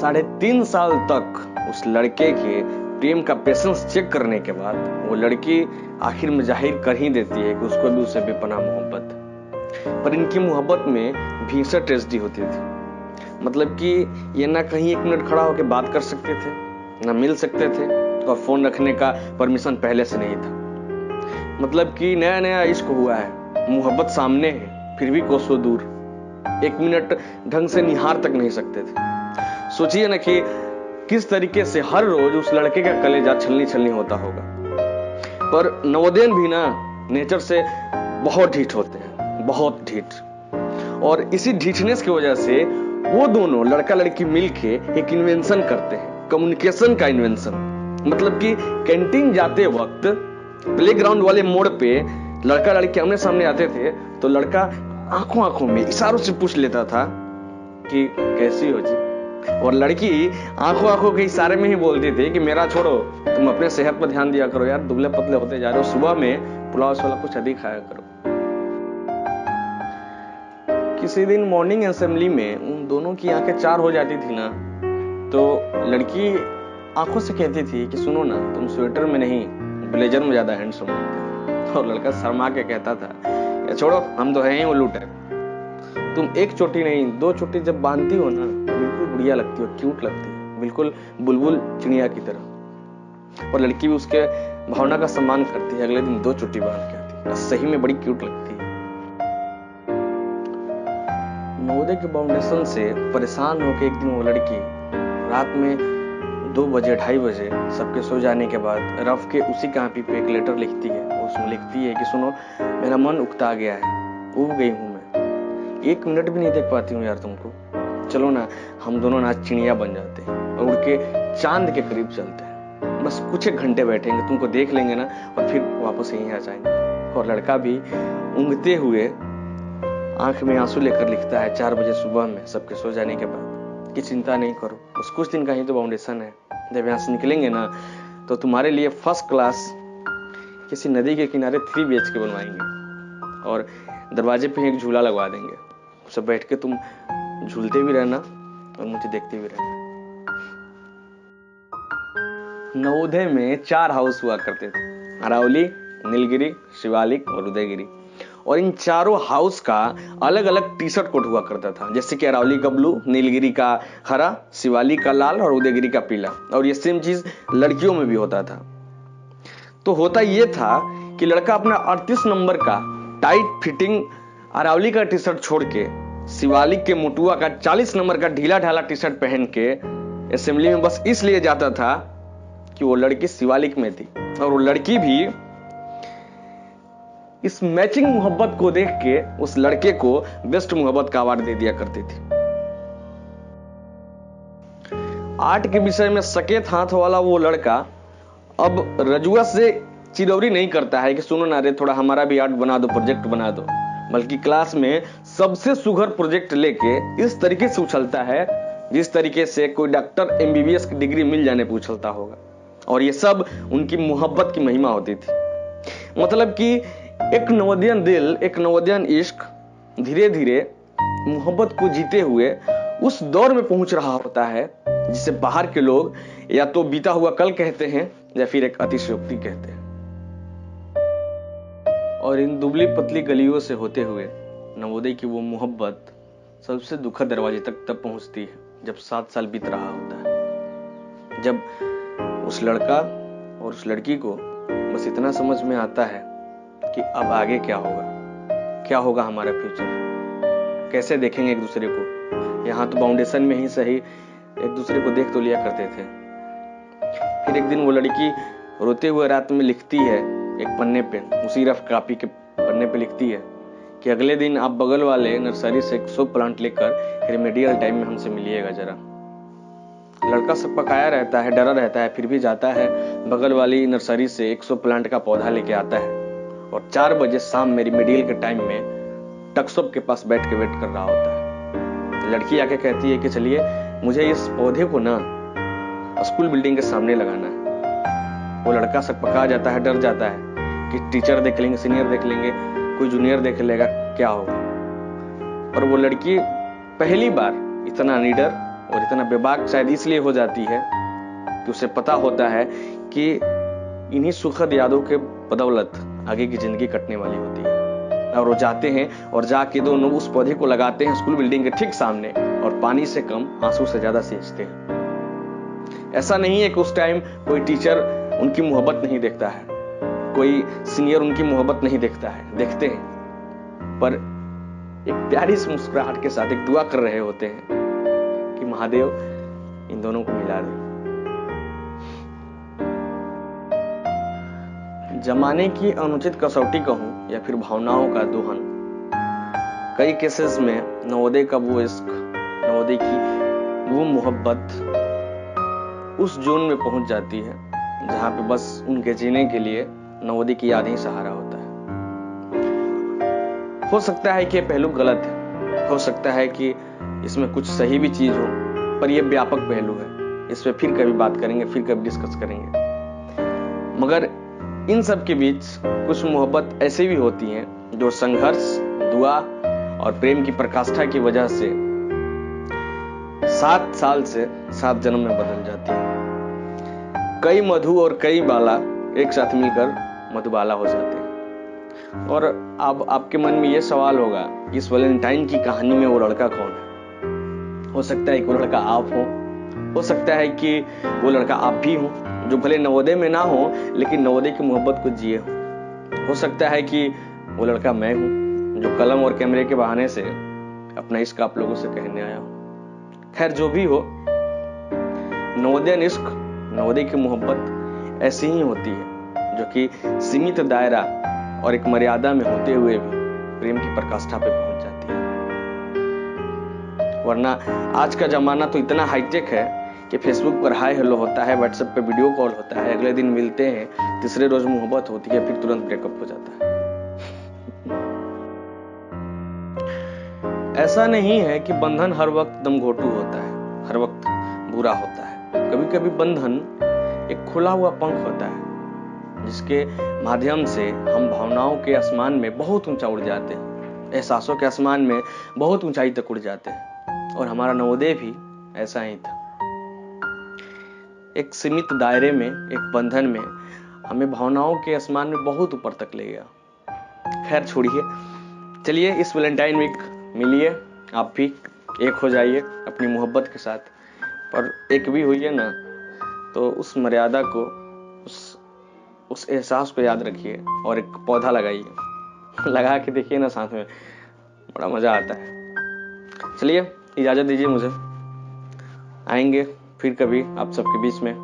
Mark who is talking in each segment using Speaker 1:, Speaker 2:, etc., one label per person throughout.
Speaker 1: 3.5 साल तक उस लड़के के प्रेम का पेशेंस चेक करने के बाद वो लड़की आखिर में जाहिर कर ही देती है कि उसको भी उससे बेपनाह मोहब्बत है। पर इनकी मोहब्बत में भीषण ट्रेजेडी होती थी। मतलब कि ये ना कहीं 1 मिनट खड़ा होकर बात कर सकते थे, ना मिल सकते थे, और फोन रखने का परमिशन पहले से नहीं था। मतलब कि नया नया इश्क हुआ है, मोहब्बत सामने है, फिर भी कोसों दूर, 1 मिनट ढंग से निहार तक नहीं सकते थे। सोचिए ना कि किस तरीके से हर रोज उस लड़के का कलेजा छलनी छलनी होता होगा। पर नवोदयन भी ना नेचर से बहुत ढीठ होते हैं, बहुत ढीठ। और इसी ढीठनेस की वजह से वो दोनों लड़का लड़की मिलके एक इन्वेंशन करते हैं, कम्युनिकेशन का इन्वेंशन। मतलब कि कैंटीन जाते वक्त प्लेग्राउंड वाले मोड़ पे लड़का लड़की आमने सामने आते थे तो लड़का आंखों आंखों में इशारों से पूछ लेता था कि कैसी हो जी, और लड़की आंखों आंखों के इशारे में ही बोलती थी कि मेरा छोड़ो, तुम अपने सेहत पर ध्यान दिया करो यार, दुबले पतले होते जा रहे हो, सुबह में पुलाव वाला कुछ अधिक खाया करो। किसी दिन मॉर्निंग असेंबली में उन दोनों की आंखें 4 हो जाती थी ना, तो लड़की आंखों से कहती थी कि सुनो ना, तुम स्वेटर में नहीं ब्लेजर में ज्यादा हैंडसम हो। और लड़का शर्मा के कहता था या छोड़ो, हम तो हैं ही उल्लू टाइप, तुम 1 चोटी नहीं 2 चोटी जब बांधती हो ना बिल्कुल बढ़िया लगती हो, क्यूट लगती है, बिल्कुल बुलबुल चिड़िया की तरह। और लड़की भी उसके भावना का सम्मान करती है, अगले दिन 2 चोटी बांध के आती है, सही में बड़ी क्यूट लगती है। नवोदय के फाउंडेशन से परेशान होकर एक दिन वो लड़की रात में 2 बजे 2:30 बजे सबके सो जाने के बाद रफ के उसी कॉपी पे एक लेटर लिखती है। उसमें लिखती है कि सुनो, मेरा मन उकता गया है, ऊब गई हूं मैं, 1 मिनट भी नहीं देख पाती हूँ यार तुमको, चलो ना हम दोनों ना चिड़िया बन जाते हैं और उड़ के चांद के करीब चलते हैं, बस कुछ एक घंटे बैठेंगे, तुमको देख लेंगे ना और फिर वापस यहीं आ जाएंगे। और लड़का भी ऊँघते हुए आंख में आंसू लेकर लिखता है 4 बजे सुबह में सबके सो जाने के बाद कि चिंता नहीं करो, बस कुछ दिन का ही तो फाउंडेशन है, जब यहाँ से निकलेंगे ना तो तुम्हारे लिए फर्स्ट क्लास किसी नदी के किनारे 3 BHK बनवाएंगे और दरवाजे पे एक झूला लगवा देंगे, सब बैठ के तुम झूलते भी रहना और मुझे देखते भी रहना। नवोदय में 4 हाउस हुआ करते थे, अरावली, नीलगिरी, शिवालिक और उदयगिरी। और इन चारों हाउस का अलग अलग टी-शर्ट कोड हुआ करता था, जैसे कि अरावली का ब्लू, नीलगिरी का हरा, शिवालिक का लाल और उदयगिरी का पीला। और ये सेम चीज लड़कियों में भी होता था। तो होता ये था कि लड़का अपना 38 नंबर का टाइट फिटिंग अरावली का टी-शर्ट छोड़ के शिवालिक के मोटुआ का 40 नंबर का ढीला ढाला टी-शर्ट पहन के असेंबली में बस इसलिए जाता था कि वो लड़की शिवालिक में थी, और वो लड़की भी इस मैचिंग मोहब्बत को देख के उस लड़के को बेस्ट मोहब्बत का अवार्ड दे दिया करती थी। आर्ट के विषय में सकेत हाथ वाला वो लड़का अब रजुआ से चिरौरी नहीं करता है कि सुनो ना रे, थोड़ा हमारा भी आर्ट बना दो, प्रोजेक्ट बना दो, बल्कि क्लास में सबसे सुघर प्रोजेक्ट लेके इस तरीके से उछलता है जिस तरीके से कोई डॉक्टर MBBS की डिग्री मिल जाने पर उछलता होगा। और ये सब उनकी मोहब्बत की महिमा होती थी। मतलब कि एक नवोदयन दिल, एक नवोदयन इश्क धीरे धीरे मोहब्बत को जीते हुए उस दौर में पहुंच रहा होता है जिसे बाहर के लोग या तो बीता हुआ कल कहते हैं या फिर एक अतिशयोक्ति कहते हैं। और इन दुबली पतली गलियों से होते हुए नवोदय की वो मोहब्बत सबसे दुखद दरवाजे तक तब पहुंचती है जब 7 साल बीत रहा होता है, जब उस लड़का और उस लड़की को बस इतना समझ में आता है कि अब आगे क्या होगा हमारा फ्यूचर, कैसे देखेंगे एक दूसरे को। यहाँ तो फाउंडेशन में ही सही एक दूसरे को देख तो लिया करते थे। फिर एक दिन वो लड़की रोते हुए रात में लिखती है एक पन्ने पे, उसी रफ कॉपी के पन्ने पे लिखती है कि अगले दिन आप बगल वाले नर्सरी से 100 प्लांट लेकर रेमेडियल टाइम में हमसे मिलिएगा जरा। लड़का सब पकाया रहता है, डरा रहता है, फिर भी जाता है बगल वाली नर्सरी से 100 प्लांट का पौधा लेके आता है और 4 बजे शाम में रेमेडियल के टाइम में टकसप के पास बैठ के वेट कर रहा होता है। लड़की आके कहती है कि चलिए मुझे इस पौधे को ना स्कूल बिल्डिंग के सामने लगाना है। वो लड़का सब पका जाता है, डर जाता है कि टीचर देख लेंगे, सीनियर देख लेंगे, कोई जूनियर देख लेगा, क्या होगा। पर वो लड़की पहली बार इतना निडर और इतना बेबाक शायद इसलिए हो जाती है कि उसे पता होता है कि इन्हीं सुखद यादों के बदौलत आगे की जिंदगी कटने वाली होती है। और वो जाते हैं और जाके दोनों उस पौधे को लगाते हैं स्कूल बिल्डिंग के ठीक सामने, और पानी से कम आंसू से ज्यादा सींचते हैं। ऐसा नहीं है कि उस टाइम कोई टीचर उनकी मोहब्बत नहीं देखता है, कोई सीनियर उनकी मोहब्बत नहीं देखता है, देखते हैं, पर एक प्यारी सी मुस्कुराहट के साथ एक दुआ कर रहे होते हैं कि महादेव इन दोनों को मिला दे। जमाने की अनुचित कसौटी कहूं या फिर भावनाओं का दोहन, कई केसेस में नवोदय का वो इश्क, नवोदय की वो मोहब्बत उस जोन में पहुंच जाती है जहां पे बस उनके जीने के लिए नवोदय की याद ही सहारा होता है। हो सकता है कि पहलू गलत है, हो सकता है कि इसमें कुछ सही भी चीज हो, पर यह व्यापक पहलू है। इस पे फिर कभी बात करेंगे, फिर कभी डिस्कस करेंगे। मगर इन सब के बीच कुछ मोहब्बत ऐसी भी होती हैं जो संघर्ष, दुआ और प्रेम की प्रकाष्ठा की वजह से 7 साल से 7 जन्म में बदल जाती है। कई मधु और कई बाला एक साथ मिलकर मधुबाला हो जाते हैं। और अब आपके मन में यह सवाल होगा कि इस वैलेंटाइन की कहानी में वो लड़का कौन है? हो सकता है कि वो लड़का आप हो सकता है कि वो लड़का आप भी हो, जो भले नवोदय में ना हो लेकिन नवोदय की मोहब्बत को जिए हो सकता है कि वो लड़का मैं हूं, जो कलम और कैमरे के बहाने से अपना इश्क आप लोगों से कहने आया हूं। खैर जो भी हो, नवोदय इश्क, नवोदय की मोहब्बत ऐसी ही होती है जो कि सीमित दायरा और एक मर्यादा में होते हुए भी प्रेम की प्रकाष्ठा पे पहुंच जाती है। वरना आज का जमाना तो इतना हाईटेक है कि फेसबुक पर हाय हेलो होता है, व्हाट्सएप पे वीडियो कॉल होता है, अगले दिन मिलते हैं, तीसरे रोज मोहब्बत होती है, फिर तुरंत ब्रेकअप हो जाता है। ऐसा नहीं है कि बंधन हर वक्त दमघोटू होता है, हर वक्त बुरा होता है। कभी कभी बंधन एक खुला हुआ पंख होता है जिसके माध्यम से हम भावनाओं के आसमान में बहुत ऊंचा उड़ जाते हैं, एहसासों के आसमान में बहुत ऊंचाई तक उड़ जाते हैं। और हमारा नवोदय भी ऐसा ही था। एक सीमित दायरे में, एक बंधन में हमें भावनाओं के आसमान में बहुत ऊपर तक ले गया। खैर छोड़िए, चलिए इस वैलेंटाइन वीक मिलिए, आप भी एक हो जाइए अपनी मोहब्बत के साथ। पर एक भी हुई है ना तो उस मर्यादा को, उस एहसास को याद रखिए और एक पौधा लगाइए, लगा के देखिए ना साथ में, बड़ा मजा आता है। चलिए इजाजत दीजिए मुझे, आएंगे फिर कभी आप सबके बीच में।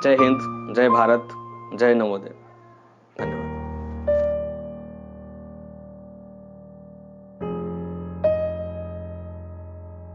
Speaker 1: जय हिंद, जय भारत, जय नवोदय।